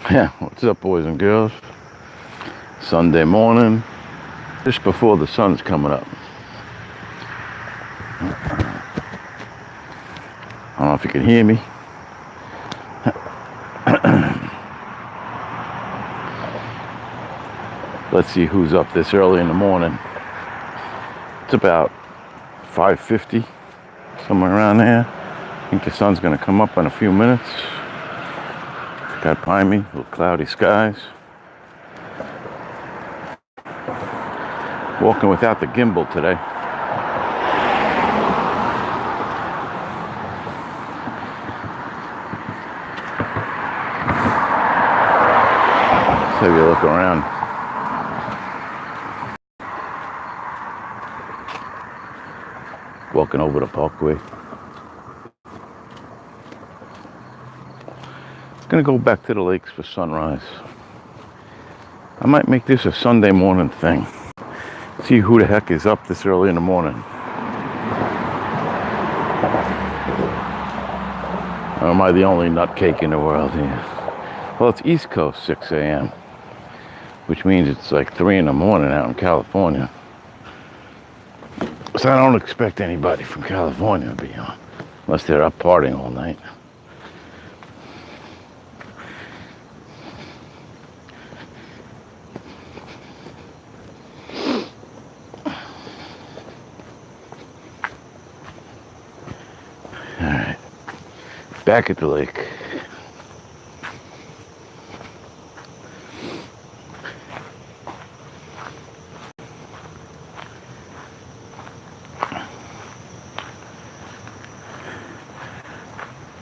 Yeah, what's up, boys and girls? Sunday morning, just before the sun's coming up. I don't know if you can hear me. Let's see who's up this early in the morning. It's about 5:50, somewhere around there. I think the sun's gonna come up in a few minutes. Got behind me, little cloudy skies. Walking without the gimbal today. Let's have you look around. Walking over the parkway. Gonna go back to the lakes for sunrise. I might make this a Sunday morning thing. See who the heck is up this early in the morning. Or am I the only nutcake in the world here? Well, it's East Coast 6 a.m., which means it's like 3 in the morning out in California. So I don't expect anybody from California to be on, unless they're up partying all night. Alright, back at the lake.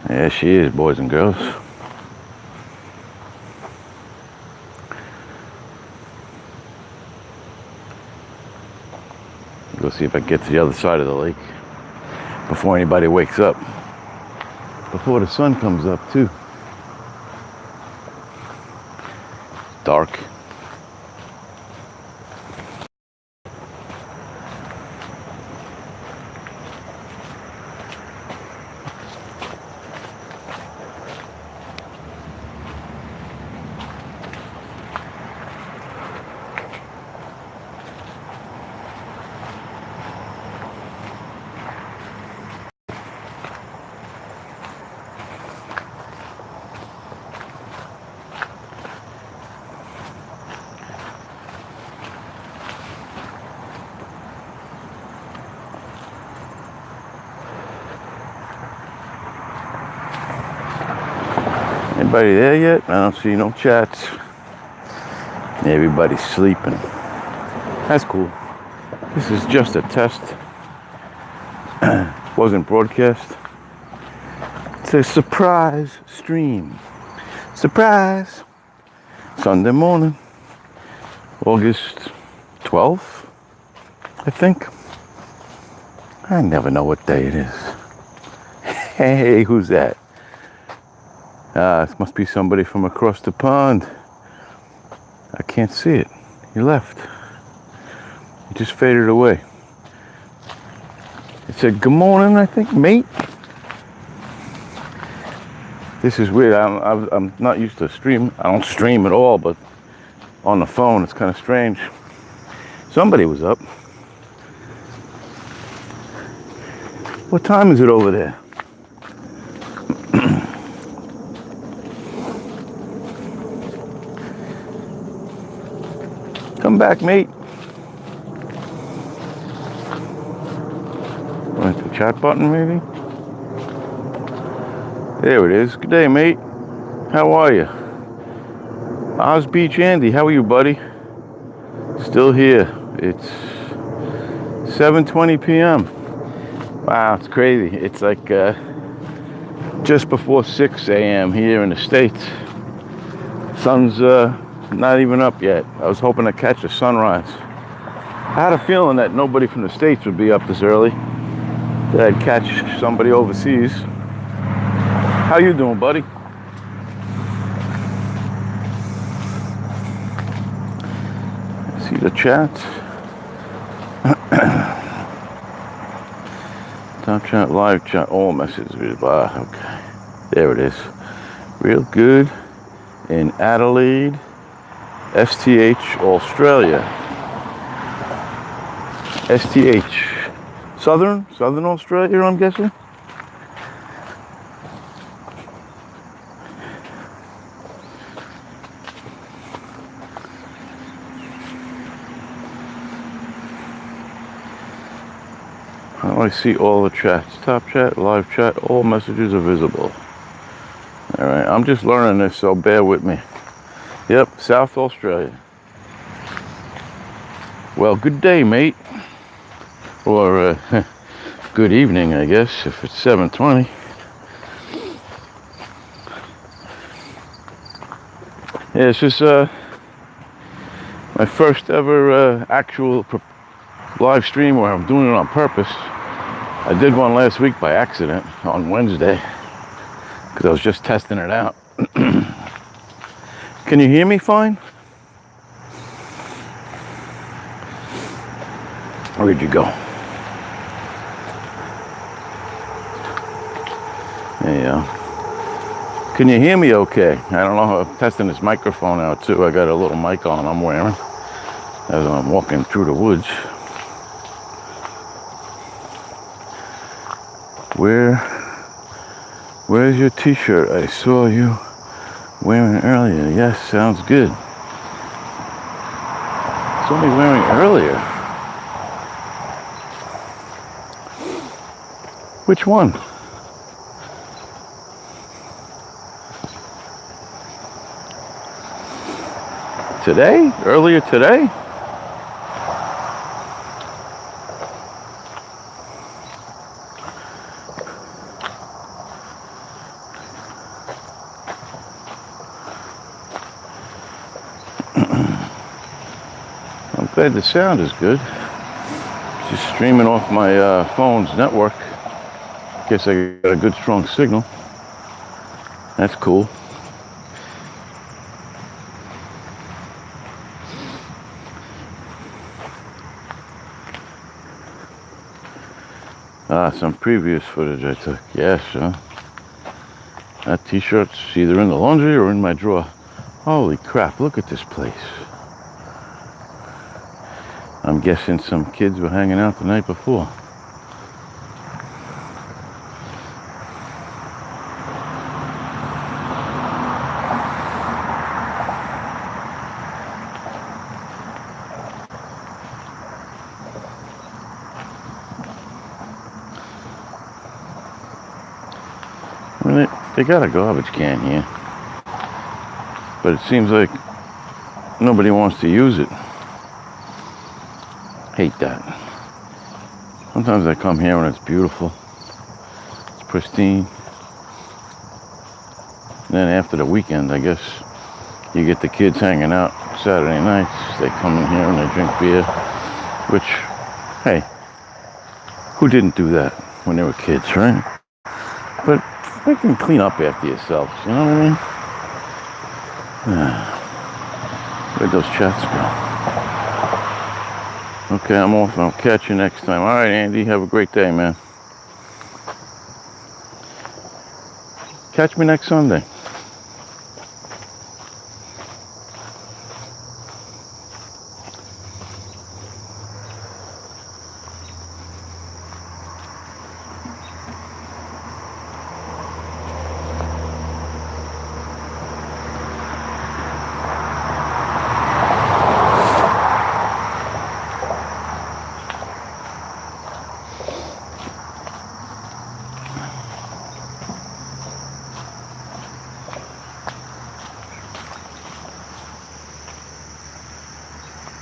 There she is, boys and girls. Go see if I can get to the other side of the lake before anybody wakes up. Before the sun comes up, too. Dark. Anybody there yet? I don't see no chats. Everybody's sleeping. That's cool. This is just a test. Wasn't broadcast. It's a surprise stream. Surprise! Sunday morning, August 12th, I think. I never know what day it is. Hey, who's that? This must be somebody from across the pond. I can't see it. He left. He just faded away. It said, "Good morning," I think, mate. This is weird. I'm not used to stream. I don't stream at all, but on the phone, it's kind of strange. Somebody was up. What time is it over there? Come back, mate. Went to the chat button, maybe? There it is. Good day, mate. How are you? Oz Beach Andy, how are you, buddy? Still here. It's 7:20 p.m. Wow, it's crazy. It's like just before 6 a.m. here in the States. Sun's not even up yet. I was hoping to catch a sunrise. I had a feeling that nobody from the States would be up this early. That I'd catch somebody overseas. How you doing, buddy? See the chat? Top chat, live chat, all messages. Okay, there it is. Real good in Adelaide, STH, Australia. STH. Southern Australia, I'm guessing. How I see all the chats. Top chat, live chat, all messages are visible. Alright, I'm just learning this, so bear with me. Yep, South Australia. Well, good day, mate. Or, good evening, I guess, if it's 7:20. Yeah, it's just my first ever actual live stream where I'm doing it on purpose. I did one last week by accident on Wednesday because I was just testing it out. Can you hear me fine? Where'd you go? There you go. Can you hear me okay? I don't know, I'm testing this microphone out too. I got a little mic on I'm wearing as I'm walking through the woods. Where's your t-shirt? I saw you wearing earlier. Yes, sounds good. Saw me wearing earlier. Which one? Today? Earlier today? I'm glad the sound is good. Just streaming off my phone's network. Guess I got a good strong signal. That's cool. Some previous footage I took. Yes, that t-shirt's either in the laundry or in my drawer. Holy crap, look at this place. I'm guessing some kids were hanging out the night before. They got a garbage can here, but it seems like nobody wants to use it. Hate that. Sometimes I come here and it's beautiful, it's pristine, and then after the weekend, I guess, you get the kids hanging out Saturday nights. They come in here and they drink beer, which, hey, who didn't do that when they were kids, right? But you can clean up after yourselves, you know what I mean? Where'd those chats go? Okay, I'm off. I'll catch you next time. All right, Andy, have a great day, man. Catch me next Sunday.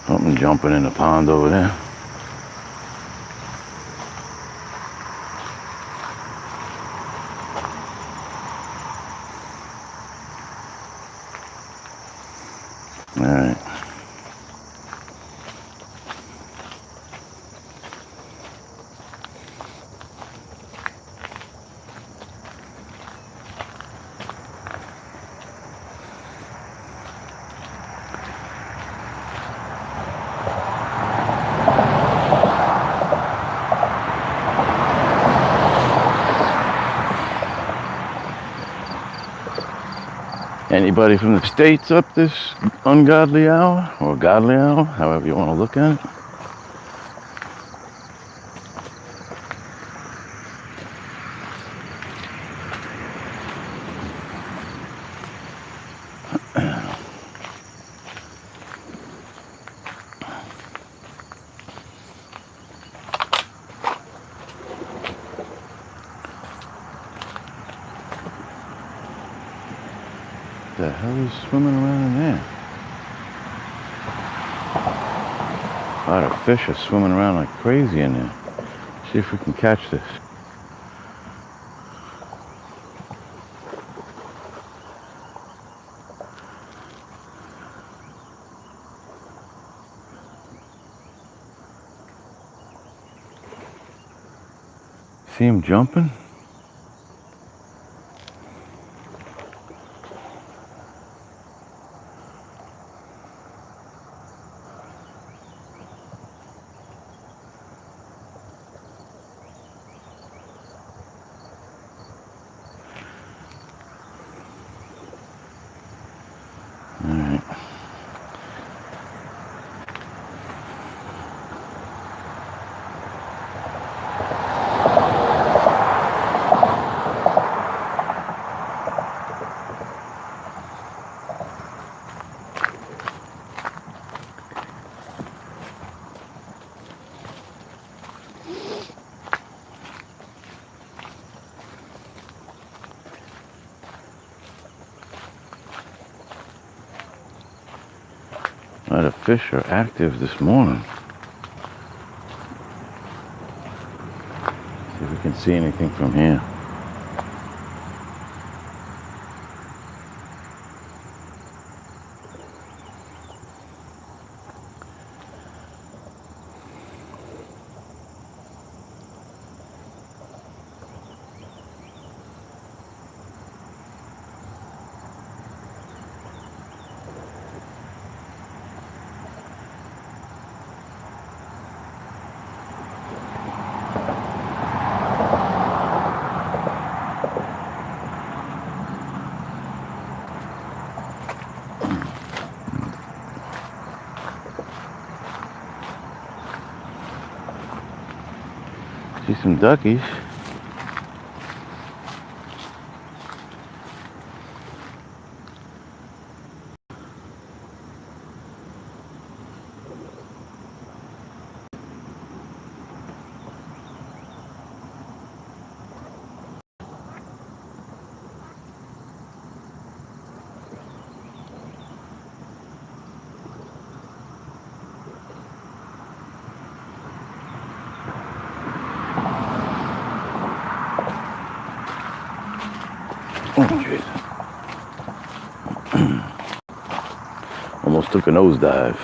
Something jumping in the pond over there. All right. Anybody from the States up this ungodly hour, or godly hour, however you want to look at it? The hell is swimming around in there? A lot of fish are swimming around like crazy in there. See if we can catch this. See him jumping? Alright. A lot of fish are active this morning. See if we can see anything from here. See some duckies. Oh, jeez. Almost took a nosedive.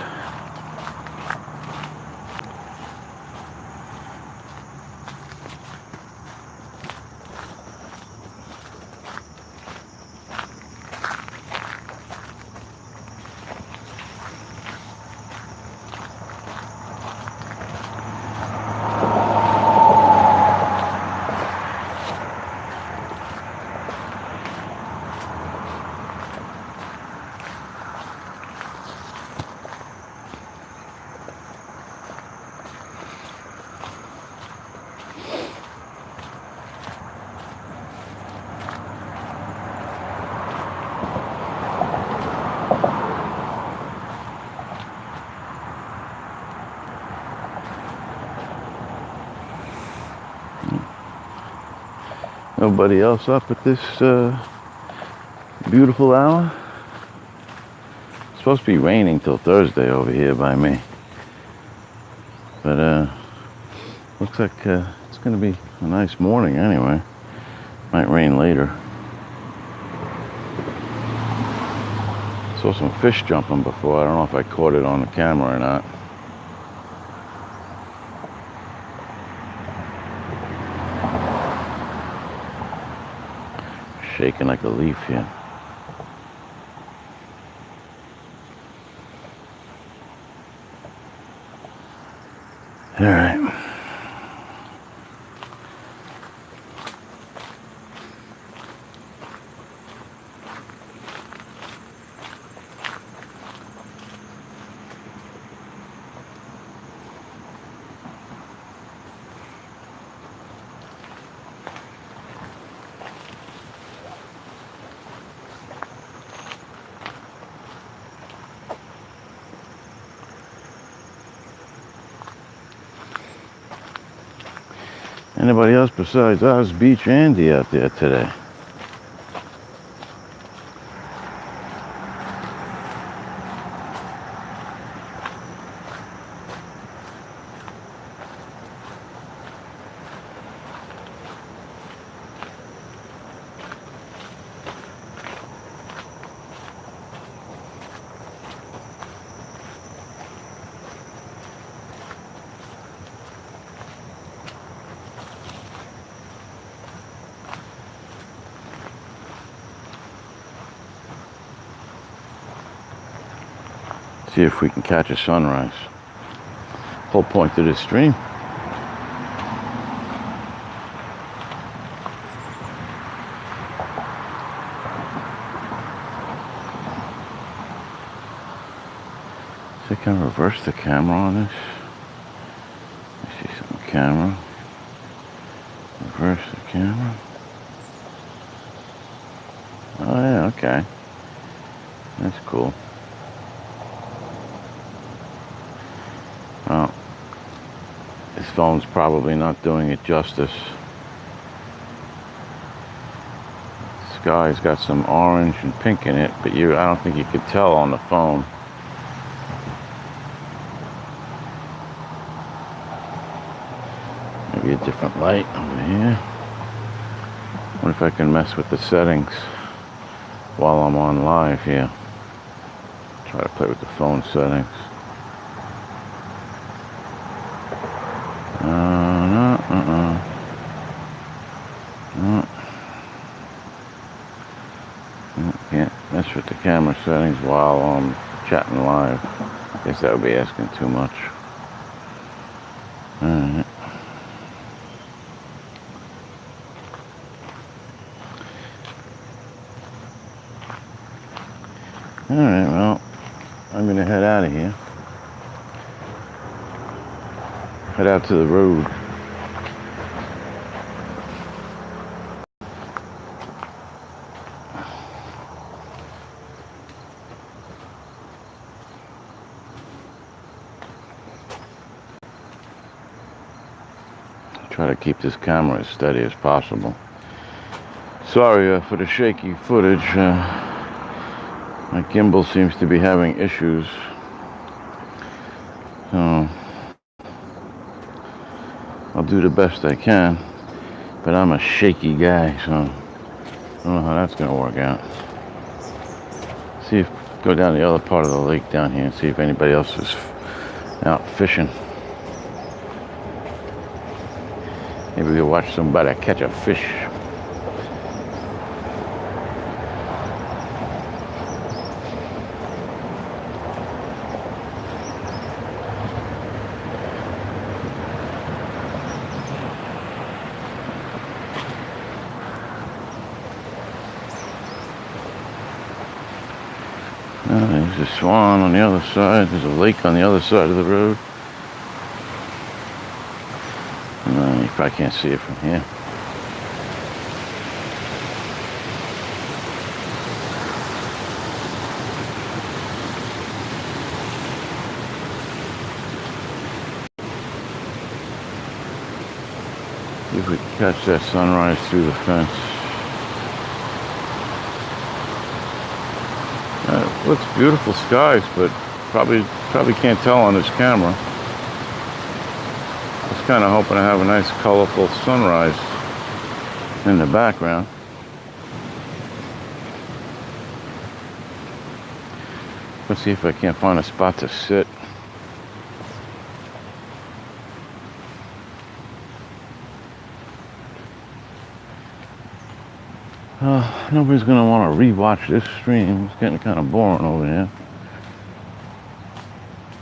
Nobody else up at this beautiful hour. It's supposed to be raining till Thursday over here by me. But looks like it's going to be a nice morning anyway. Might rain later. Saw some fish jumping before. I don't know if I caught it on the camera or not. Shaking like a leaf here. All right. Anybody else besides us, Beach Andy, out there today? See if we can catch a sunrise. Whole point of this stream. So I can reverse the camera on this. I see some camera. Reverse the camera. Oh yeah, okay. That's cool. Well, this phone's probably not doing it justice. The sky's got some orange and pink in it, but I don't think you could tell on the phone. Maybe a different light over here. What if I can mess with the settings while I'm on live here? Try to play with the phone settings. Can't mess with the camera settings while I'm chatting live. I guess that would be asking too much. Alright. Alright, well, I'm gonna head out of here. Head out to the road. Try to keep this camera as steady as possible. Sorry for the shaky footage. My gimbal seems to be having issues. So I'll do the best I can. But I'm a shaky guy, so I don't know how that's gonna work out. Go down the other part of the lake down here and see if anybody else is out fishing. Maybe we'll watch somebody catch a fish. There's a swan on the other side. There's a lake on the other side of the road. You probably can't see it from here. See if we can catch that sunrise through the fence. Looks beautiful skies, but probably can't tell on this camera. I was kind of hoping to have a nice colorful sunrise in the background. Let's see if I can't find a spot to sit. Nobody's gonna want to rewatch this stream. It's getting kind of boring over here.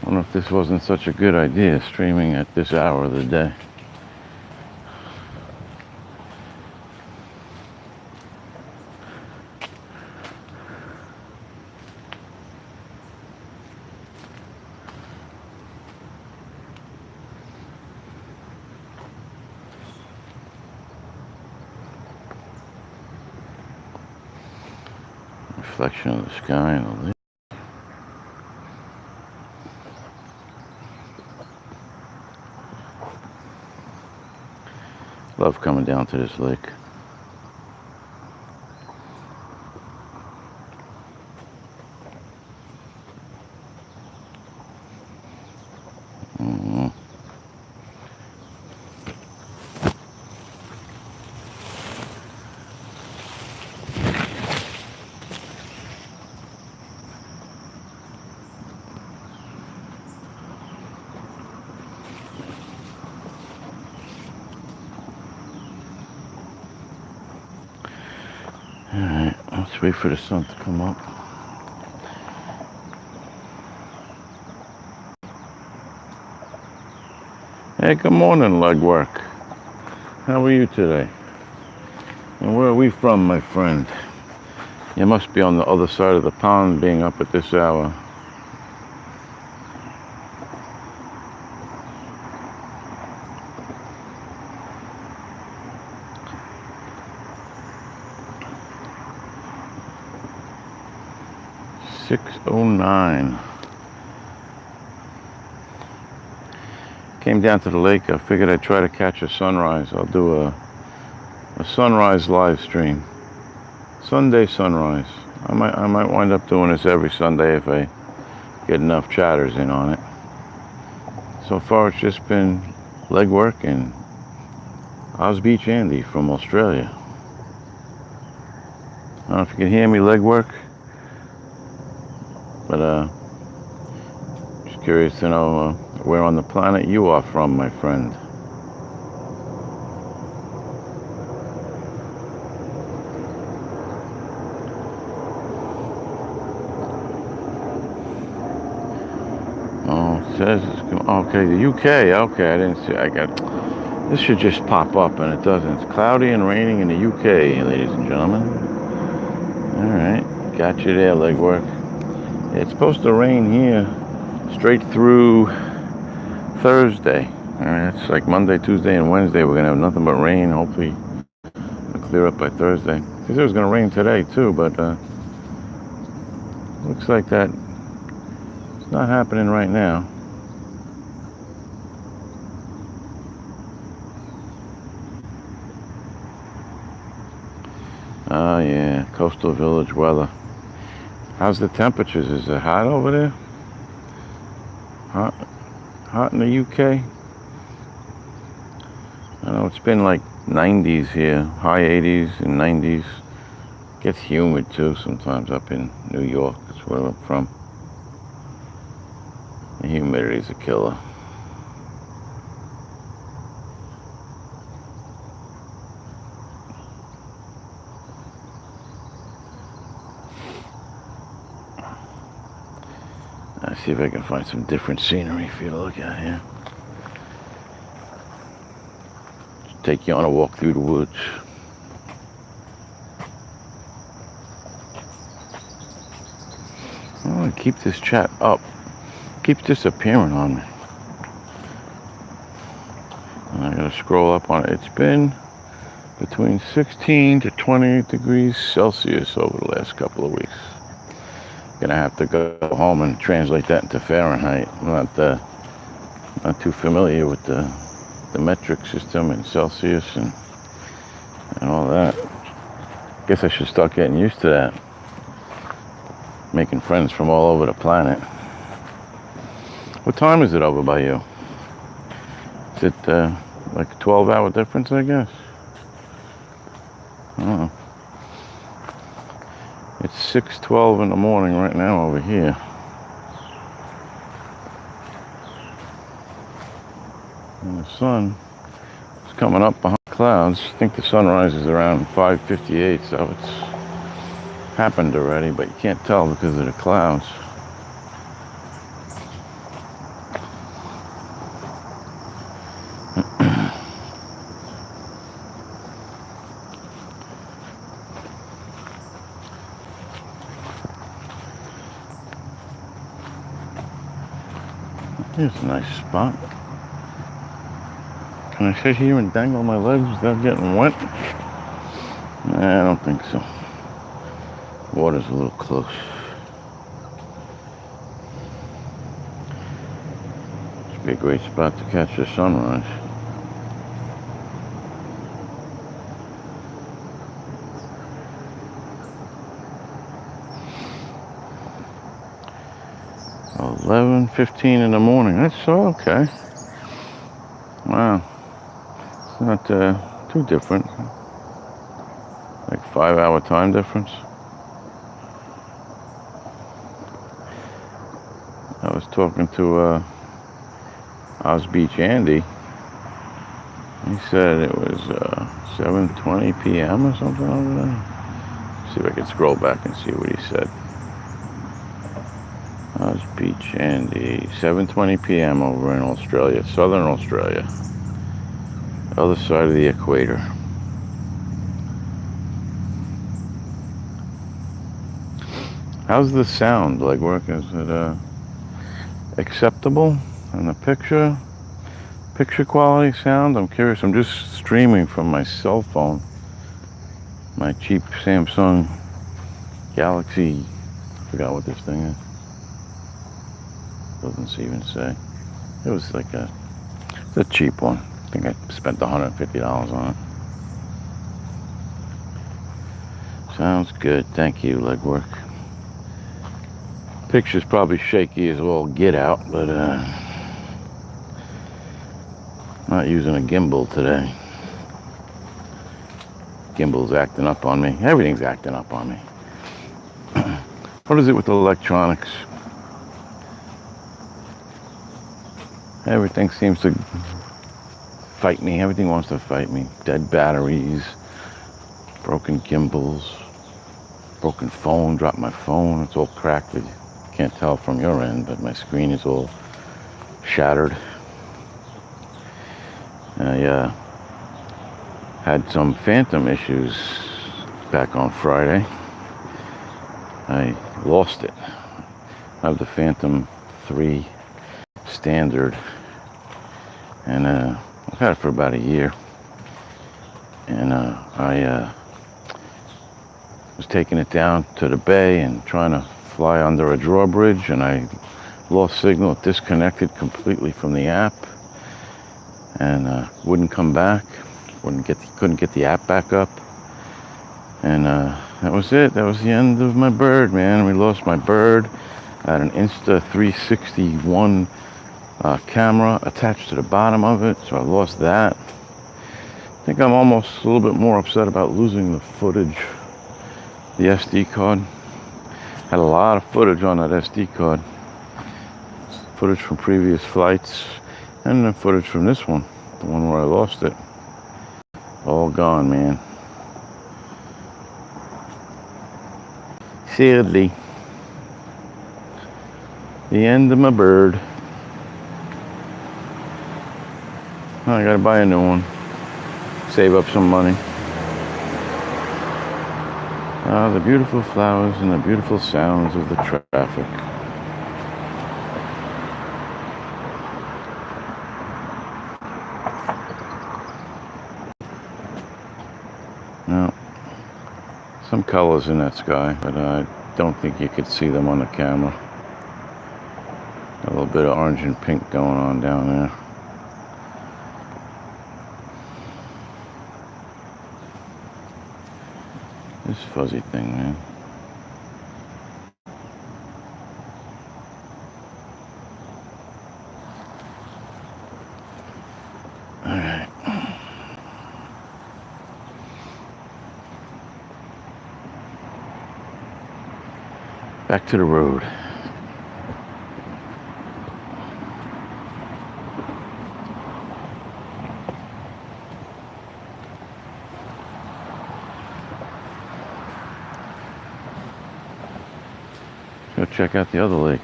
I wonder if this wasn't such a good idea, streaming at this hour of the day. Reflection of the sky and the lake. Love coming down to this lake. Alright, let's wait for the sun to come up. Hey, good morning, legwork. How are you today? And where are we from, my friend? You must be on the other side of the pond, being up at this hour. "6:09. Came down to the lake. I figured I'd try to catch a sunrise. I'll do a sunrise live stream. Sunday sunrise. I might wind up doing this every Sunday if I get enough chatters in on it. So far, it's just been legwork and Oz Beach Andy from Australia. I don't know if you can hear me, legwork, but just curious to know where on the planet you are from, my friend. Oh, it says it's okay. The UK. Okay, I didn't see. This should just pop up, and it doesn't. It's cloudy and raining in the UK, ladies and gentlemen. All right, got you there, legwork. It's supposed to rain here straight through Thursday. All right, it's like Monday, Tuesday, and Wednesday. We're gonna have nothing but rain. Hopefully, it'll clear up by Thursday. Because it was gonna rain today too, but looks like that it's not happening right now. Oh yeah, coastal village weather. How's the temperatures? Is it hot over there? Hot in the UK? I know it's been like 90s here, high 80s and 90s. Gets humid too sometimes up in New York. That's where I'm from. The humidity's a killer. Let's see if I can find some different scenery for you to look at here. Just take you on a walk through the woods. I want to keep this chat up. Keeps disappearing on me. And I gotta scroll up on it. It's been between 16 to 28 degrees Celsius over the last couple of weeks. Gonna have to go home and translate that into Fahrenheit. I'm not too familiar with the metric system in Celsius and all that. Guess I should start getting used to that. Making friends from all over the planet. What time is it over by you? Is it like a 12-hour difference, I guess? I don't know. It's 6:12 in the morning right now over here. And the sun is coming up behind clouds. I think the sunrise is around 5:58, so it's happened already, but you can't tell because of the clouds. Here's a nice spot. Can I sit here and dangle my legs without getting wet? Nah, I don't think so. Water's a little close. Should be a great spot to catch the sunrise. 11:15 in the morning. That's so okay. Wow. It's not too different. Like 5-hour time difference. I was talking to Oz Beach Andy. He said it was 7:20 p.m. or something over there. See if I can scroll back and see what he said. Oz Beach Andy, 7:20 p.m. over in Australia, Southern Australia, other side of the equator. How's the sound like working? Is it acceptable in the picture quality sound? I'm curious. I'm just streaming from my cell phone, my cheap Samsung Galaxy. I forgot what this thing is. Doesn't even say. It was like it's a cheap one. I think I spent $150 on it. Sounds good. Thank you, legwork. Picture's probably shaky as all get out, but not using a gimbal today. Gimbal's acting up on me. Everything's acting up on me. What is it with the electronics? Everything seems to fight me. Everything wants to fight me. Dead batteries, broken gimbals, broken phone, dropped my phone. It's all cracked. You can't tell from your end, but my screen is all shattered. I had some phantom issues back on Friday. I lost it. I have the Phantom 3 standard, and I've had it for about a year. And I was taking it down to the bay and trying to fly under a drawbridge, and I lost signal. It disconnected completely from the app, and wouldn't come back. Couldn't get the app back up, and that was it. That was the end of my bird, man. We lost my bird. I had an Insta360 camera attached to the bottom of it, so I lost that. I think I'm almost a little bit more upset about losing the footage, the SD card. Had a lot of footage on that SD card. Footage from previous flights, and then footage from this one, the one where I lost it. All gone, man. Sadly, the end of my bird. I gotta buy a new one. Save up some money. The beautiful flowers and the beautiful sounds of the traffic. Now, some colors in that sky, but I don't think you could see them on the camera. A little bit of orange and pink going on down there. This fuzzy thing, man. All right. Back to the road. Go check out the other lake.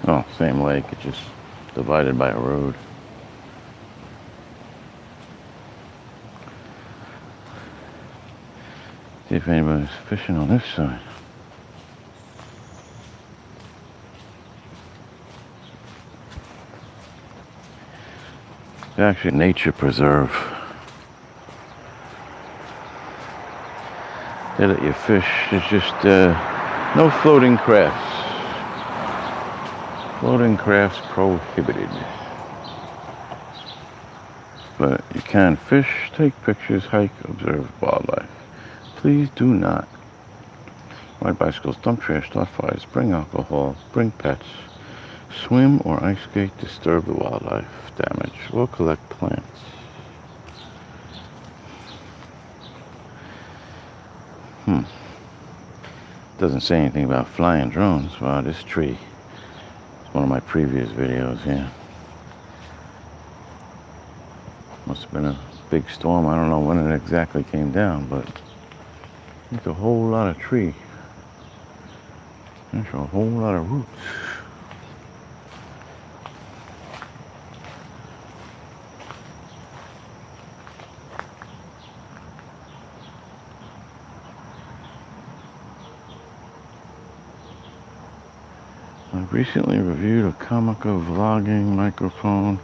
Oh, same lake, it's just divided by a road. See if anybody's fishing on this side. It's actually a nature preserve. They let you fish. There's just no floating crafts. Floating crafts prohibited. But you can fish, take pictures, hike, observe wildlife. Please do not Ride bicycles, dump trash, start fires, bring alcohol, bring pets, swim or ice skate, disturb the wildlife, damage, or collect plants. Doesn't say anything about flying drones. Wow, this tree is one of my previous videos, yeah. Must have been a big storm. I don't know when it exactly came down, but it's a whole lot of tree. There's a whole lot of roots. I recently reviewed a Comica vlogging microphone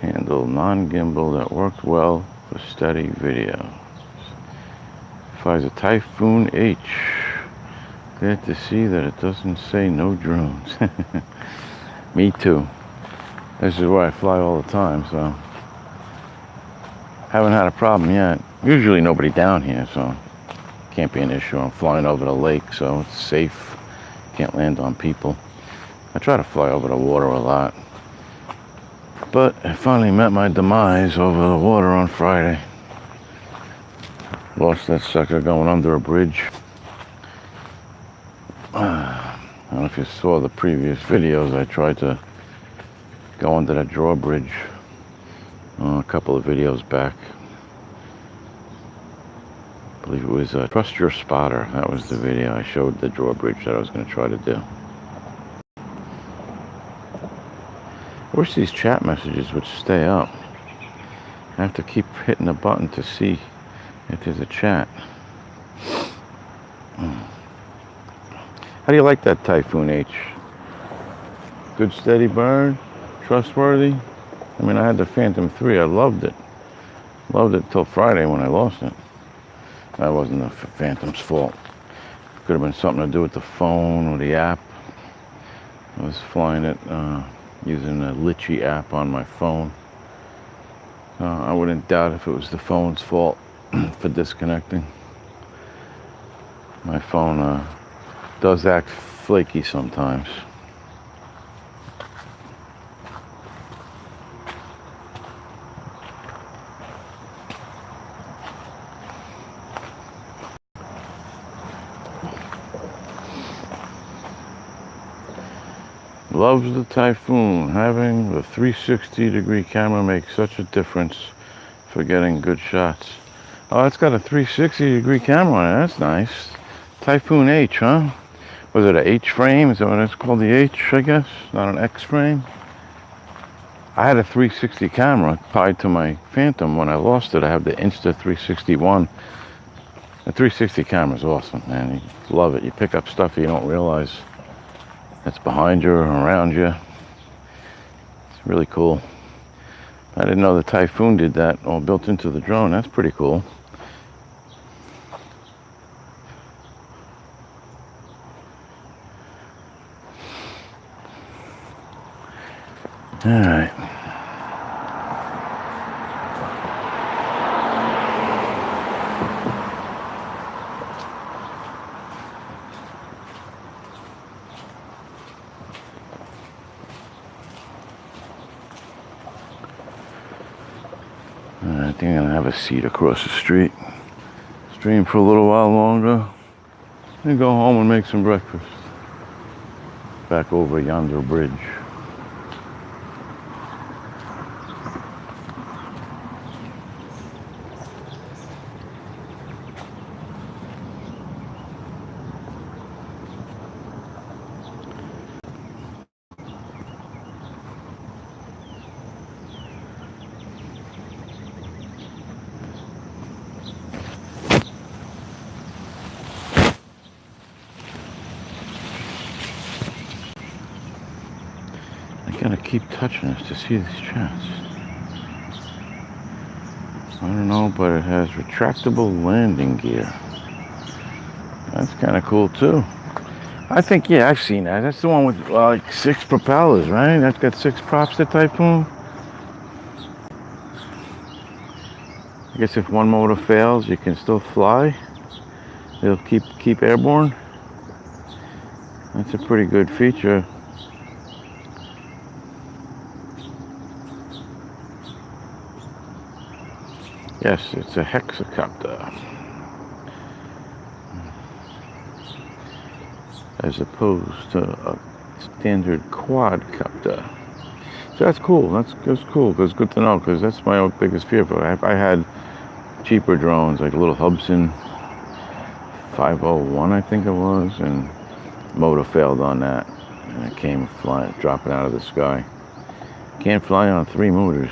handle non-gimbal that worked well for steady videos. Flies a Typhoon H. Glad to see that it doesn't say no drones. Me too. This is where I fly all the time, so haven't had a problem yet. Usually nobody down here, so can't be an issue. I'm flying over the lake, so it's safe. Can't land on people. I try to fly over the water a lot, but I finally met my demise over the water on Friday. Lost that sucker going under a bridge. I don't know if you saw the previous videos. I tried to go under that drawbridge a couple of videos back. I believe it was Trust Your Spotter. That was the video. I showed the drawbridge that I was going to try to do. I wish these chat messages would stay up. I have to keep hitting the button to see if there's a chat. How do you like that Typhoon H? Good steady burn? Trustworthy? I mean, I had the Phantom 3. I loved it. Loved it till Friday when I lost it. That wasn't the Phantom's fault. Could have been something to do with the phone or the app. I was flying it using a Litchi app on my phone. I wouldn't doubt if it was the phone's fault for disconnecting. My phone does act flaky sometimes. Loves the Typhoon. Having the 360-degree camera makes such a difference for getting good shots. Oh, it's got a 360-degree camera on it. That's nice. Typhoon H, huh? Was it an H frame? Is that what it's called? The H, I guess? Not an X frame? I had a 360 camera tied to my Phantom. When I lost it, I have the Insta361. The 360 camera is awesome, man. You love it. You pick up stuff you don't realize that's behind you or around you. It's really cool. I didn't know the Typhoon did that all built into the drone. That's pretty cool. All right. I think I'm gonna have a seat across the street, stream for a little while longer, and go home and make some breakfast. Back over yonder bridge. I gotta keep touching this to see these chats. I don't know, but it has retractable landing gear. That's kind of cool too. I think, yeah, I've seen that. That's the one with like 6 propellers, right? That's got 6 props, the Typhoon. I guess if one motor fails, you can still fly. It'll keep airborne. That's a pretty good feature. Yes, it's a hexacopter as opposed to a standard quadcopter. So that's cool. That's cool. Cause good to know. Cause that's my biggest fear. I had cheaper drones like a little Hubsan 501, I think it was, and motor failed on that, and it came flying, dropping out of the sky. Can't fly on 3 motors.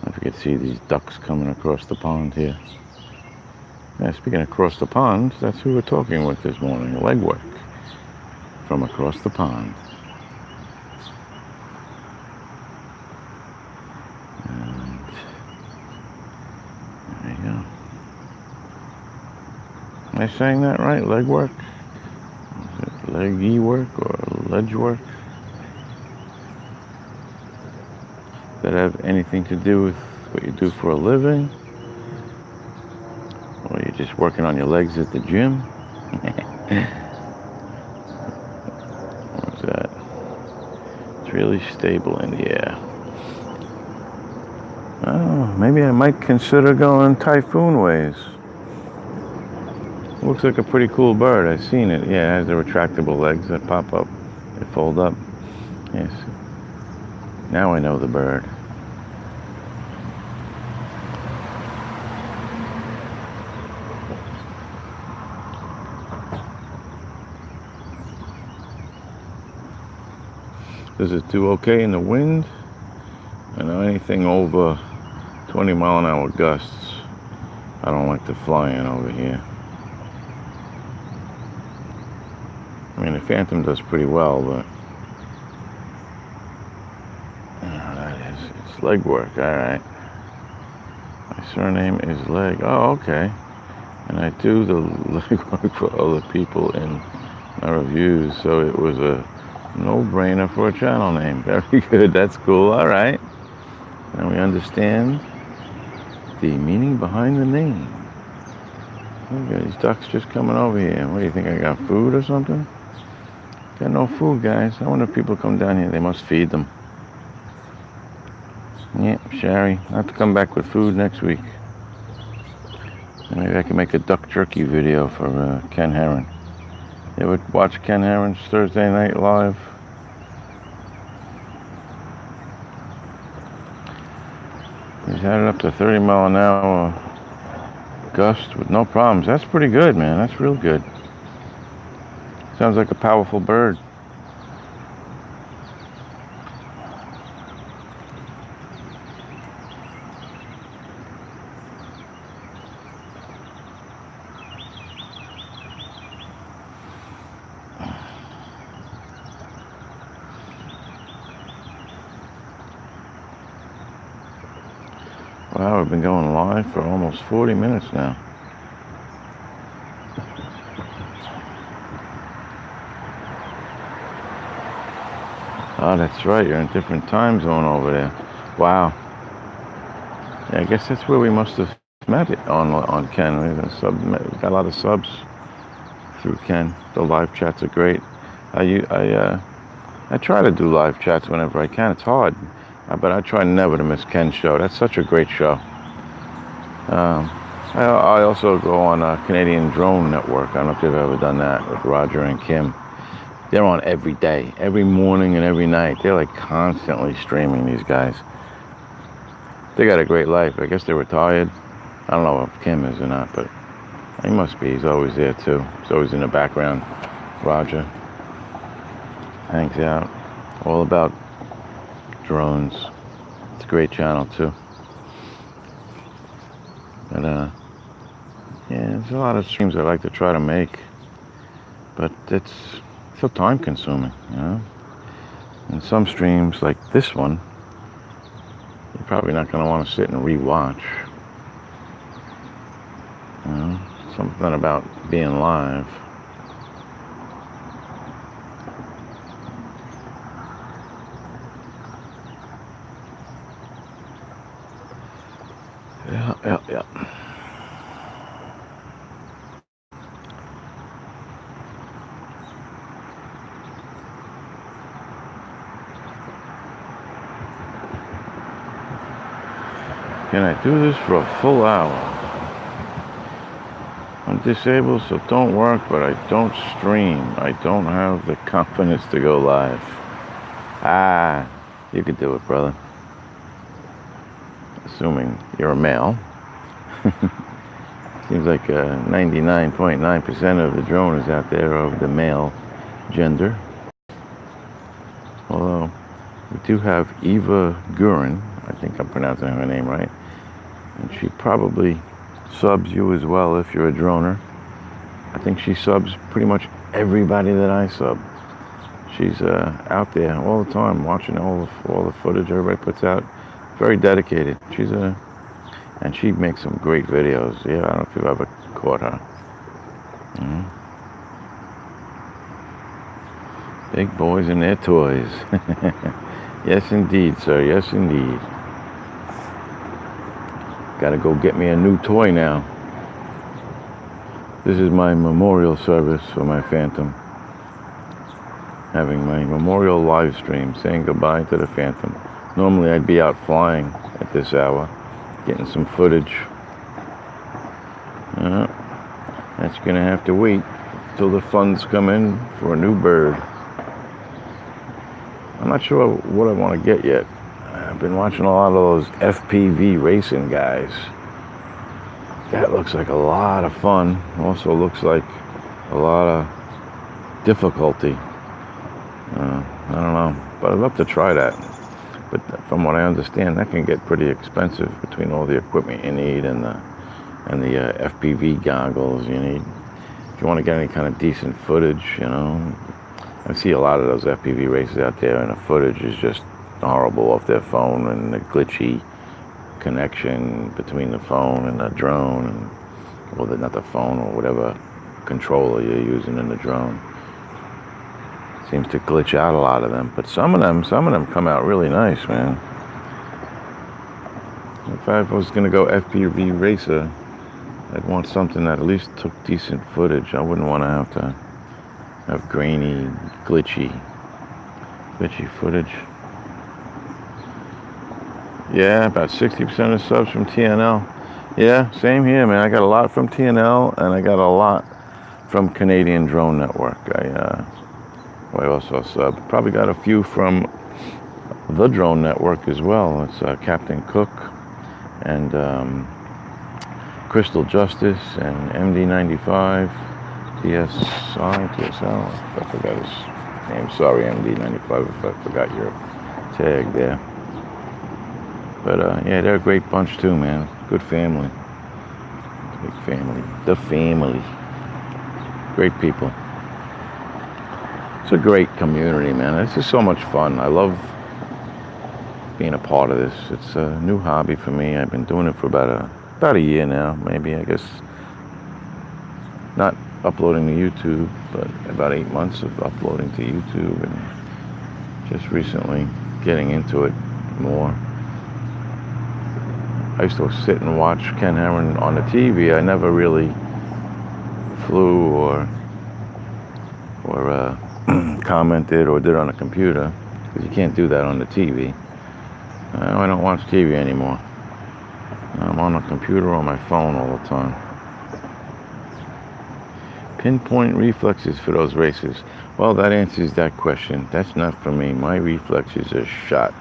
If you could see these ducks coming across the pond here. Yeah, speaking of across the pond, that's who we're talking with this morning. Legwork from across the pond. And there you go. Am I saying that right? Legwork? Is it leggy work or ledge work? Does that have anything to do with what you do for a living? Or you're just working on your legs at the gym? What's that? It's really stable in the air. Oh, maybe I might consider going typhoon ways. Looks like a pretty cool bird. I've seen it. Yeah, it has the retractable legs that pop up. They fold up. Yes. Now I know the bird. Does it do okay in the wind? I know anything over 20 mile an hour gusts, I don't like to fly in over here. I mean, the Phantom does pretty well, but it's leg work. All right. My surname is Leg. Oh, okay. And I do the leg work for other people in my reviews, so it was a no-brainer for a channel name. Very good. That's cool. All right. Now we understand the meaning behind the name. Look at these ducks just coming over here. What do you think? I got food or something? Got no food, guys. I wonder if people come down here. They must feed them. Yeah, Sherry. I have to come back with food next week. Maybe I can make a duck jerky video for Ken Herron. You ever watch Ken Herron's Thursday Night Live? He's had it up to 30 mile an hour gust with no problems. That's pretty good, man. That's real good. Sounds like a powerful bird. Wow, we've been going live for almost 40 minutes now. Oh, that's right. You're in a different time zone over there. Wow. Yeah, I guess that's where we must have met it on Ken. We got a lot of subs through Ken. The live chats are great. I try to do live chats whenever I can. It's hard, but I try never to miss Ken's show. That's such a great show. I also go on Canadian Drone Network. I don't know if you've ever done that with Roger and Kim. They're on every day, every morning and every night. They're like constantly streaming, these guys. They got a great life. I guess they're retired. I don't know if Kim is or not, but he must be. He's always there too. He's always in the background. Roger hangs out. All about drones. It's a great channel too. But yeah, there's a lot of streams I like to try to make, but it's so time consuming, you know. And some streams like this one, you're probably not going to want to sit and rewatch. You know, something about being live. Yeah. Can I do this for a full hour? I'm disabled, so don't work, but I don't stream. I don't have the confidence to go live. Ah, you could do it, brother. Assuming you're a male. Seems like 99.9% of the droners out there are of the male gender. Although we do have Eva Gurin, I think I'm pronouncing her name right, and she probably subs you as well if you're a droner. I think she subs pretty much everybody that I sub. She's out there all the time watching all the footage everybody puts out. Very dedicated. And she makes some great videos. Yeah, I don't know if you've ever caught her. Mm-hmm. Big boys and their toys. Yes, indeed, sir. Yes, indeed. Gotta go get me a new toy now. This is my memorial service for my Phantom. Having my memorial live stream, saying goodbye to the Phantom. Normally I'd be out flying at this hour, getting some footage. That's gonna have to wait till the funds come in for a new bird. I'm not sure what I want to get yet. I've been watching a lot of those FPV racing guys. That looks like a lot of fun. Also looks like a lot of difficulty. I don't know, but I'd love to try that. But from what I understand, that can get pretty expensive between all the equipment you need and the FPV goggles you need. If you want to get any kind of decent footage, you know, I see a lot of those FPV races out there, and the footage is just horrible off their phone, and the glitchy connection between the phone and the drone, and well, not the phone or whatever controller you're using in the drone. Seems to glitch out a lot of them, but some of them come out really nice, man. If I was gonna go FPV racer, I'd want something that at least took decent footage. I wouldn't want to have grainy, glitchy footage. Yeah, about 60% of subs from TNL. Yeah, same here, man. I got a lot from TNL, and I got a lot from Canadian Drone Network. I also sub. Probably got a few from the Drone Network as well. It's Captain Cook and Crystal Justice and MD95, TSL. I forgot his name. Sorry, MD95, if I forgot your tag there. But yeah, they're a great bunch too, man. Good family. Big family. The family. Great people. It's a great community, man. It's just so much fun. I love being a part of this. It's a new hobby for me. I've been doing it for about a year now, maybe, I guess. Not uploading to YouTube, but about 8 months of uploading to YouTube, and just recently getting into it more. I used to sit and watch Ken Herron on the TV. I never really flew or commented or did on a computer, because you can't do that on the TV. I don't watch TV anymore. I'm on a computer or my phone all the time. Pinpoint reflexes for those races. Well, that answers that question. That's not for me. My reflexes are shot.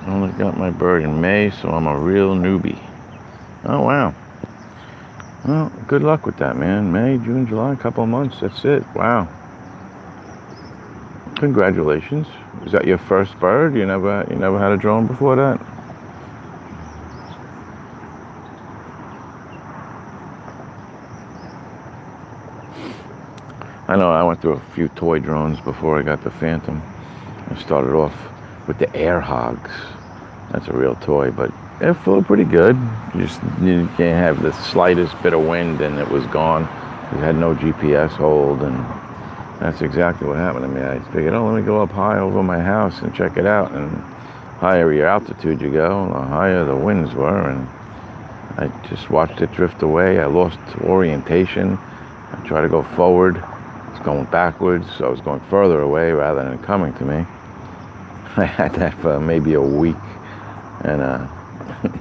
I only got my bird in May, so I'm a real newbie. Oh, wow. Well, good luck with that, man. May, June, July, a couple of months. That's it. Wow. Congratulations. Is that your first bird? You never had a drone before that? I know I went through a few toy drones before I got the Phantom. I started off with the Air Hogs. That's a real toy, but it flew pretty good. You can't have the slightest bit of wind and it was gone. It had no GPS hold, and that's exactly what happened to me. I figured, let me go up high over my house and check it out. And higher your altitude you go, the higher the winds were, and I just watched it drift away. I lost orientation. I tried to go forward. It's going backwards, so I was going further away rather than coming to me. I had that for maybe a week. and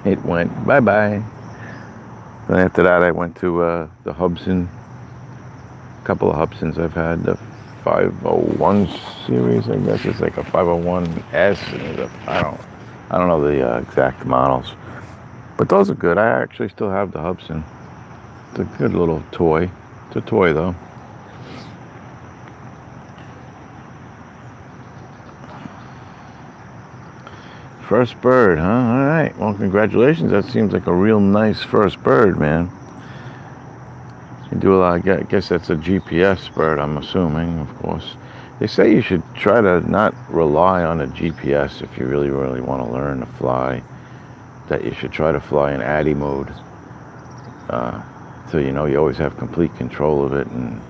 it went bye-bye. Then after that, I went to the Hubsan, a couple of Hubsans I've had, the 501 series, I guess. It's like a 501S, and I don't know the exact models. But those are good. I actually still have the Hubsan. It's a good little toy. It's a toy, though. First bird, huh? All right. Well, congratulations. That seems like a real nice first bird, man. You do a lot. I guess that's a GPS bird, I'm assuming, of course. They say you should try to not rely on a GPS if you really, really want to learn to fly. That you should try to fly in ADI mode. So you always have complete control of it. And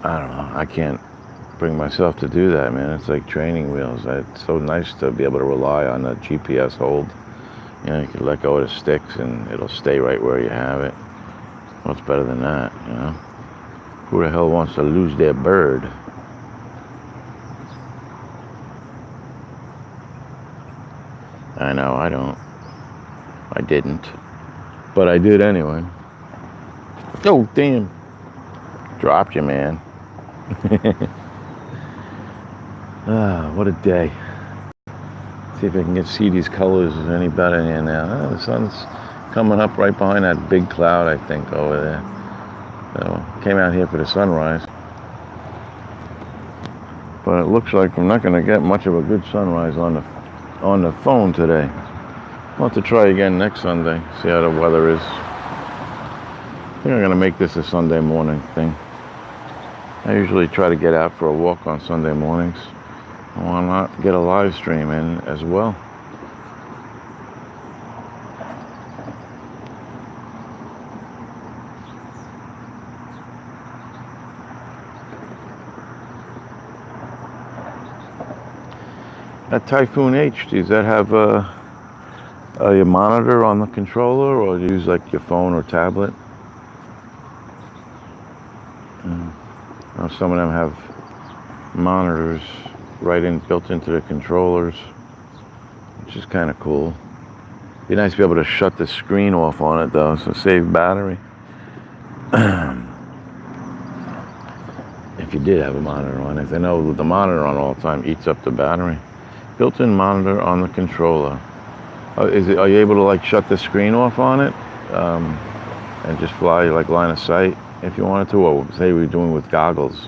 I don't know. I can't bring myself to do that, man. It's like training wheels. It's so nice to be able to rely on the GPS hold. You can let go of the sticks and it'll stay right where you have it. What's better than that, Who the hell wants to lose their bird? I know, I don't. I didn't. But I did anyway. Oh, damn. Dropped you, man. What a day. See if I can see these colors any better here now. The sun's coming up right behind that big cloud, I think, over there. So, came out here for the sunrise. But it looks like I'm not going to get much of a good sunrise on the phone today. I'll have to try again next Sunday, see how the weather is. I think I'm going to make this a Sunday morning thing. I usually try to get out for a walk on Sunday mornings. Why not get a live stream in as well? That Typhoon H, does that have a monitor on the controller, or do you use like your phone or tablet? Some of them have monitors built into the controllers, which is kind of cool. Be nice to be able to shut the screen off on it though, so save battery. If you did have a monitor on it, I know the monitor on all the time eats up the battery. Built-in monitor on the controller. Are you able to like shut the screen off on it and just fly like line of sight if you wanted to, or say we're doing with goggles? I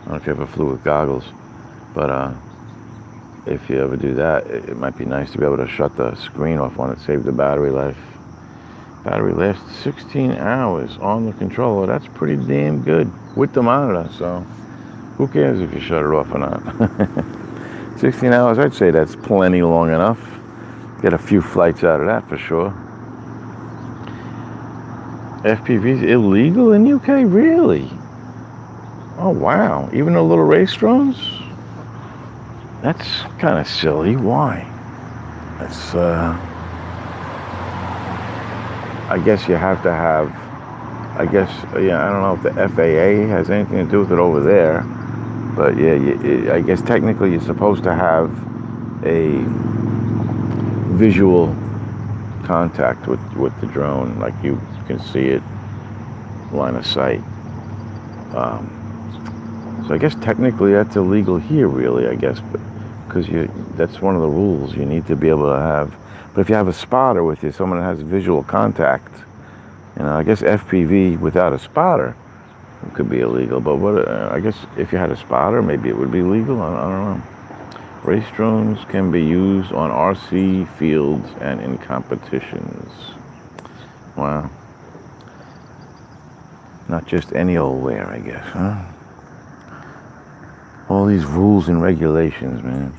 don't know if you ever flew with goggles, but if you ever do that, it might be nice to be able to shut the screen off on it, save the battery life. Battery lasts 16 hours on the controller. That's pretty damn good with the monitor. So who cares if you shut it off or not? 16 hours, I'd say that's plenty long enough. Get a few flights out of that for sure. FPV's illegal in UK? Really? Oh, wow. Even the little race drones? That's kind of silly. Why? That's, I guess you have to have, I don't know if the FAA has anything to do with it over there. But yeah, I guess technically you're supposed to have a visual contact with the drone, like you can see it line of sight. So I guess technically that's illegal here, really. I guess, but because that's one of the rules you need to be able to have. But if you have a spotter with you, someone that has visual contact, I guess FPV without a spotter could be illegal. But I guess if you had a spotter, maybe it would be legal. I don't know. Race drones can be used on RC fields and in competitions. Wow. Not just any old where, I guess, huh? All these rules and regulations, man.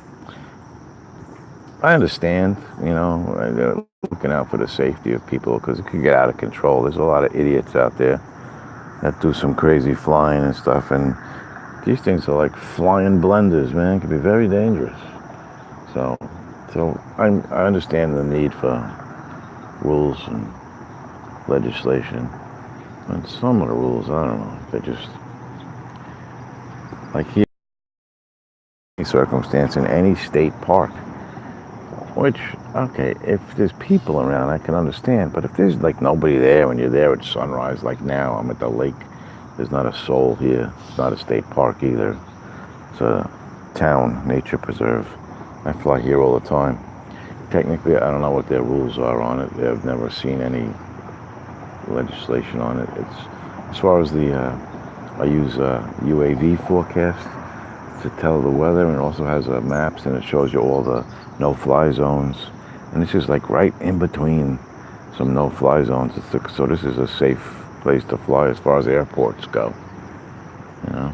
I understand, looking out for the safety of people, because it could get out of control. There's a lot of idiots out there that do some crazy flying and stuff, and these things are like flying blenders, man. It can be very dangerous. So I understand the need for rules and legislation. And some of the rules, I don't know, they just, like here, any circumstance in any state park, Which, okay, if there's people around, I can understand. But if there's like nobody there when you're there at sunrise, like now, I'm at the lake. There's not a soul here. It's not a state park either. It's a town, nature preserve. I fly here all the time. Technically, I don't know what their rules are on it. I've never seen any legislation on it. It's as far as the I use UAV forecast to tell the weather, and it also has maps, and it shows you all the no-fly zones, and this is like right in between some no-fly zones. So this is a safe place to fly as far as airports go. You know,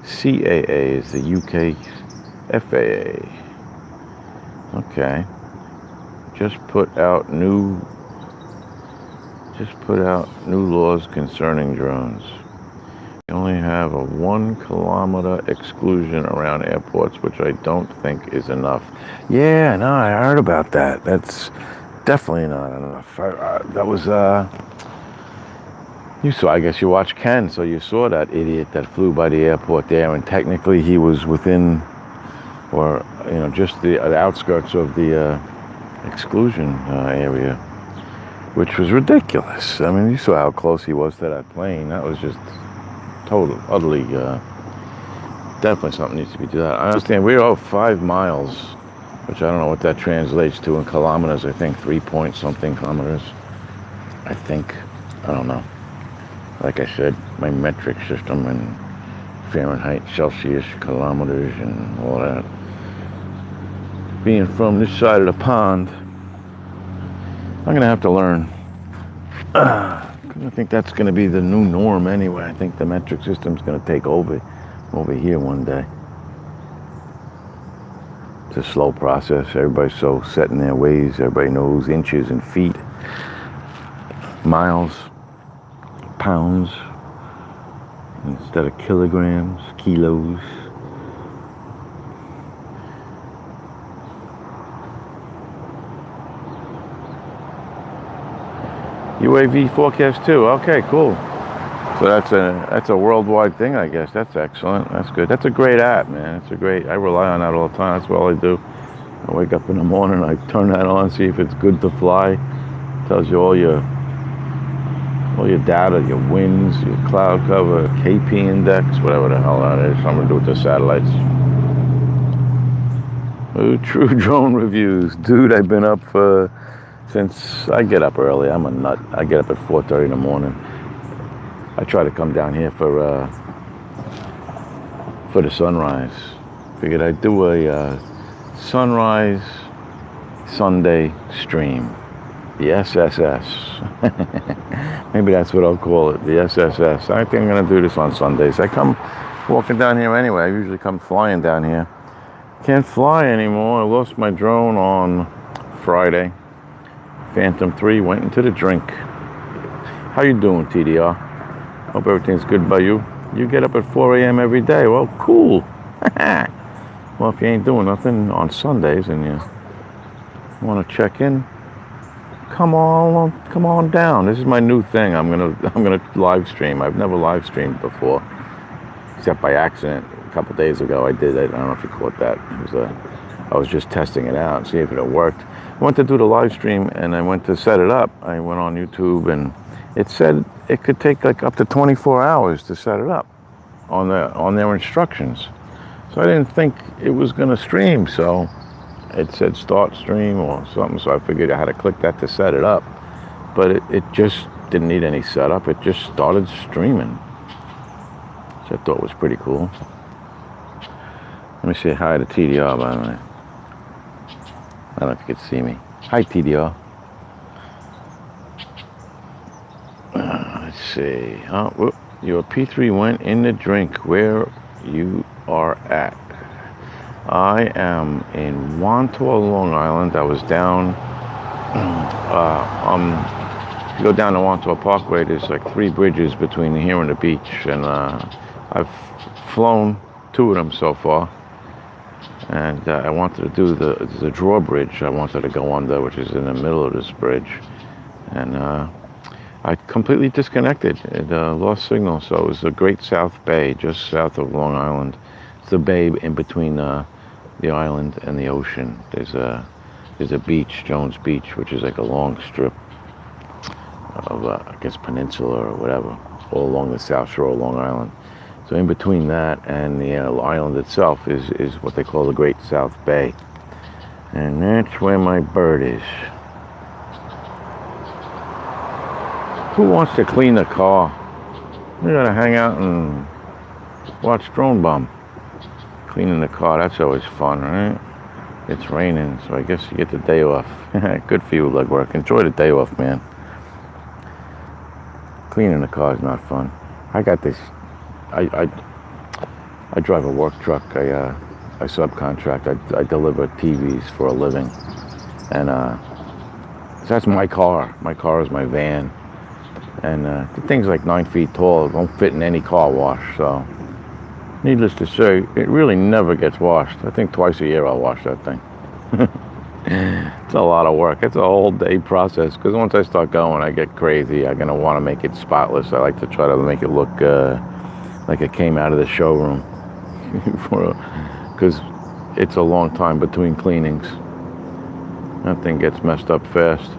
CAA is the UK FAA. Okay, just put out new laws concerning drones. You only have a 1 kilometer exclusion around airports, which I don't think is enough. Yeah, no, I heard about that. That's definitely not enough. That was, you saw, I guess you watched Ken, so you saw that idiot that flew by the airport there, and technically he was within, or, you know, just the outskirts of the exclusion area, which was ridiculous. I mean, you saw how close he was to that plane. That was just utterly, definitely something needs to be done. I understand we're 5 miles, which I don't know what that translates to in kilometers. I think 3 point something kilometers. I think, I don't know. Like I said, my metric system and Fahrenheit, Celsius, kilometers, and all that. Being from this side of the pond, I'm gonna have to learn. I think that's going to be the new norm anyway. I think the metric system's going to take over here one day. It's a slow process. Everybody's so set in their ways. Everybody knows inches and feet, miles, pounds, instead of kilograms, kilos. UAV forecast too. Okay, cool. So that's a worldwide thing, I guess. That's excellent. That's good. That's a great app, man. It's a great. I rely on that all the time. That's what I do. I wake up in the morning, I turn that on, see if it's good to fly. It tells you all your data, your winds, your cloud cover, KP index, whatever the hell that is. Something to do with the satellites. Oh, true drone reviews, dude. I've been up since I get up early. I'm a nut. I get up at 4:30 in the morning. I try to come down here for the sunrise. Figured I'd do a sunrise Sunday stream. The SSS. Maybe that's what I'll call it, the SSS. I think I'm going to do this on Sundays. I come walking down here anyway. I usually come flying down here. Can't fly anymore. I lost my drone on Friday. Phantom 3 went into the drink. How you doing, TDR? Hope everything's good by you. You get up at 4 a.m. every day. Well, cool. Well, if you ain't doing nothing on Sundays and you want to check in, come on down. This is my new thing. I'm gonna live stream. I've never live streamed before, except by accident. A couple days ago, I did it. I don't know if you caught that. I was just testing it out, see if it worked. I went to do the live stream and I went to set it up. I went on YouTube and it said it could take like up to 24 hours to set it up on their instructions. So I didn't think it was going to stream. So it said start stream or something. So I figured I had to click that to set it up. But it just didn't need any setup. It just started streaming, which I thought was pretty cool. Let me say hi to TDR, by the way. I don't know if you could see me. Hi, TDR. Let's see. Oh, your P3 went in the drink. Where you are at? I am in Wantaw, Long Island. I was down. If you go down the Wantaw Parkway, there's like 3 bridges between here and the beach, and I've flown 2 of them so far. And I wanted to do the drawbridge. I wanted to go under, which is in the middle of this bridge. And I completely disconnected. It lost signal. So it was the Great South Bay, just south of Long Island. It's the bay in between the island and the ocean. There's a beach, Jones Beach, which is like a long strip of, I guess, peninsula or whatever, all along the South Shore of Long Island. So in between that and the island itself is what they call the Great South Bay. And that's where my bird is. Who wants to clean the car? We gotta hang out and watch Drone Bomb. Cleaning the car, that's always fun, right? It's raining, so I guess you get the day off. Good for you, leg work. Enjoy the day off, man. Cleaning the car is not fun. I got this. I drive a work truck. I subcontract. I deliver TVs for a living, and so that's my car. My car is my van, and the thing's like 9 feet tall. It won't fit in any car wash. So, needless to say, it really never gets washed. I think twice a year I'll wash that thing. It's a lot of work. It's a whole day process, because once I start going, I get crazy. I'm gonna want to make it spotless. I like to try to make it look like it came out of the showroom, because it's a long time between cleanings. That thing gets messed up fast.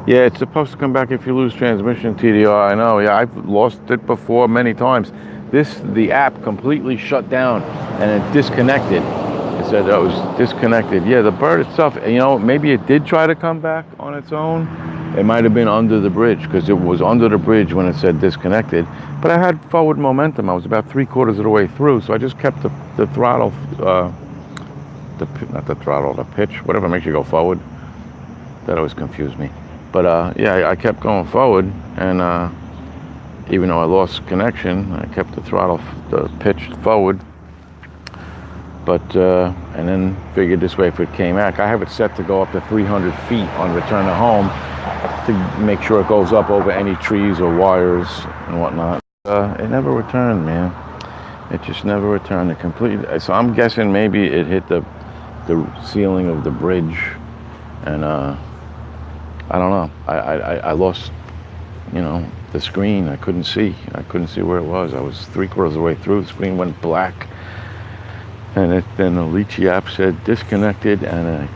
Yeah, it's supposed to come back if you lose transmission, TDR. I know. Yeah, I've lost it before many times. The app completely shut down and it disconnected. It said it was disconnected. Yeah, the bird itself, maybe it did try to come back on its own. It might have been under the bridge, because it was under the bridge when it said disconnected. But I had forward momentum. I was about 3/4 of the way through, so I just kept the throttle, not the throttle, the pitch, whatever makes you go forward. That always confused me. But yeah, I kept going forward, and even though I lost connection, I kept the throttle, the pitch forward. But and then figured this way, if it came back, I have it set to go up to 300 feet on return to home, to make sure it goes up over any trees or wires and whatnot. It never returned, man. It just never returned. It completely. So I'm guessing maybe it hit the ceiling of the bridge, and I don't know. I lost, the screen. I couldn't see where it was. I was 3/4 of the way through. The screen went black, and then the Lychee app said disconnected, and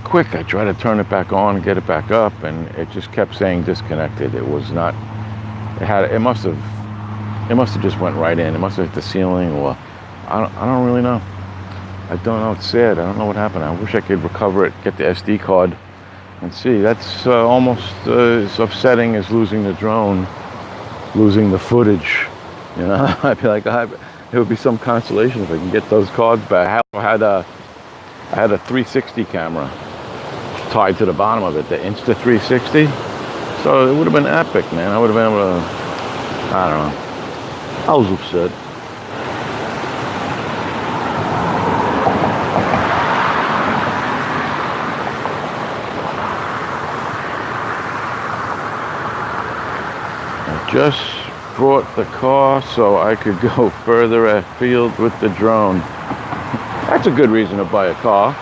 quick, I tried to turn it back on and get it back up, and it just kept saying disconnected. It was not. It must have just went right in. It must have hit the ceiling, or I don't really know. I don't know. It's sad. I don't know what happened. I wish I could recover it, get the SD card, and see. That's almost as upsetting as losing the drone, losing the footage. I'd be like, it would be some consolation if I can get those cards back. I had a 360 camera tied to the bottom of it, the Insta 360. So it would have been epic, man. I would have been able to, I don't know. I was upset. I just brought the car so I could go further afield with the drone. That's a good reason to buy a car.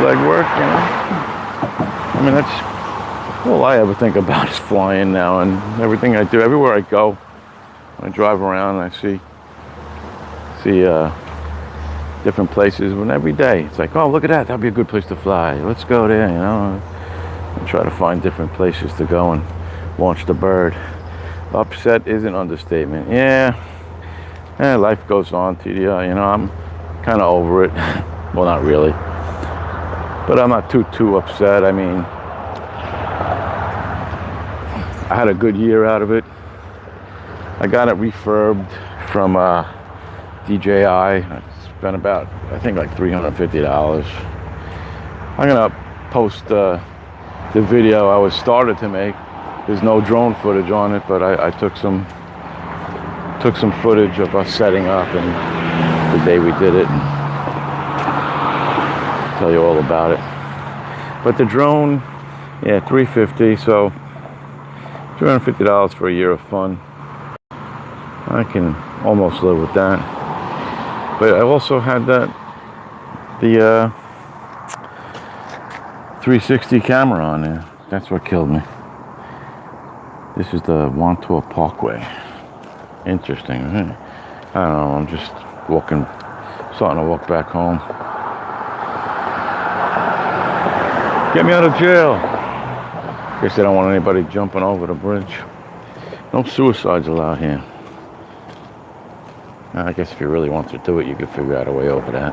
Leg work, I mean, that's all I ever think about is flying now, and everything I do, everywhere I go, I drive around and I see different places, and every day it's like, oh, look at that, that'd be a good place to fly. Let's go there, and try to find different places to go and launch the bird. Upset is an understatement. Yeah, life goes on, TDI. I'm kind of over it. Well, not really, but I'm not too upset. I mean, I had a good year out of it. I got it refurbed from DJI. I spent about, I think, like $350. I'm gonna post the video I was started to make. There's no drone footage on it, but I took some footage of us setting up and the day we did it, and tell you all about it. But the drone, yeah, $350, so $250 for a year of fun. I can almost live with that. But I also had the 360 camera on there. That's what killed me. This is the Wantour Parkway. Interesting, right? I don't know, I'm just walking, Starting to walk back home. Get me out of jail. Guess they don't want anybody jumping over the bridge. No suicides allowed here. I guess if you really want to do it, you could figure out a way over that.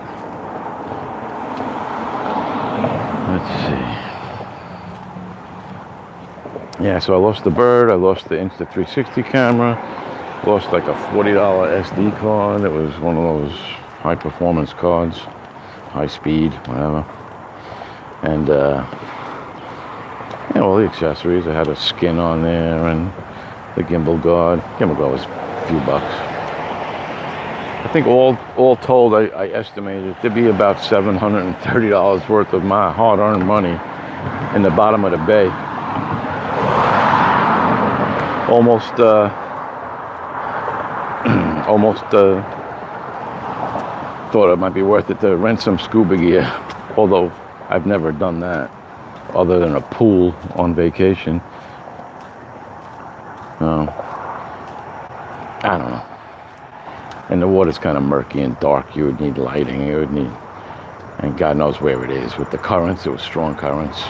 Let's see. Yeah, so I lost the bird. I lost the Insta360 camera. Lost like a $40 SD card. It was one of those high performance cards. High speed, whatever. And, all the accessories. I had a skin on there and the gimbal guard. Gimbal guard was a few bucks. I think all told, I estimated it to be about $730 worth of my hard-earned money in the bottom of the bay. Almost thought it might be worth it to rent some scuba gear, although I've never done that other than a pool on vacation. I don't know. And the water's kind of murky and dark. You would need lighting. You would need, and God knows where it is. With the currents, it was strong currents.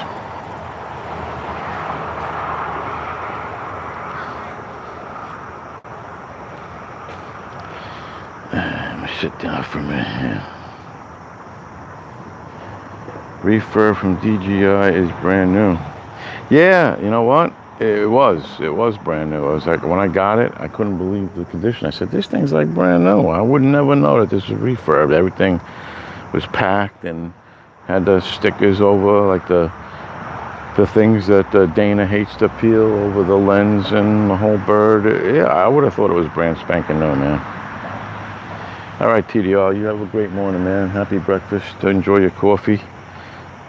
Let me sit down for a minute here. Refurb from DJI is brand new. Yeah, you know what? It was brand new. I was like, when I got it, I couldn't believe the condition. I said, this thing's like brand new. I would never know that this was refurbed. Everything was packed and had the stickers over, like the things that Dana hates to peel over the lens and the whole bird. Yeah, I would have thought it was brand spanking new, man. All right, TDR, you have a great morning, man. Happy breakfast. Enjoy your coffee.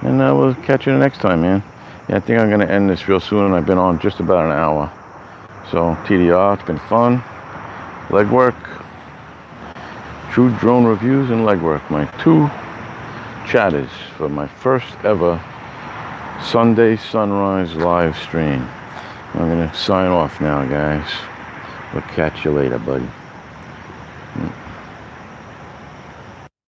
And we'll catch you next time, man. Yeah, I think I'm going to end this real soon. I've been on just about an hour. So, TDR, it's been fun. Legwork. True drone reviews and legwork. My two chatters for my first ever Sunday sunrise live stream. I'm going to sign off now, guys. We'll catch you later, buddy.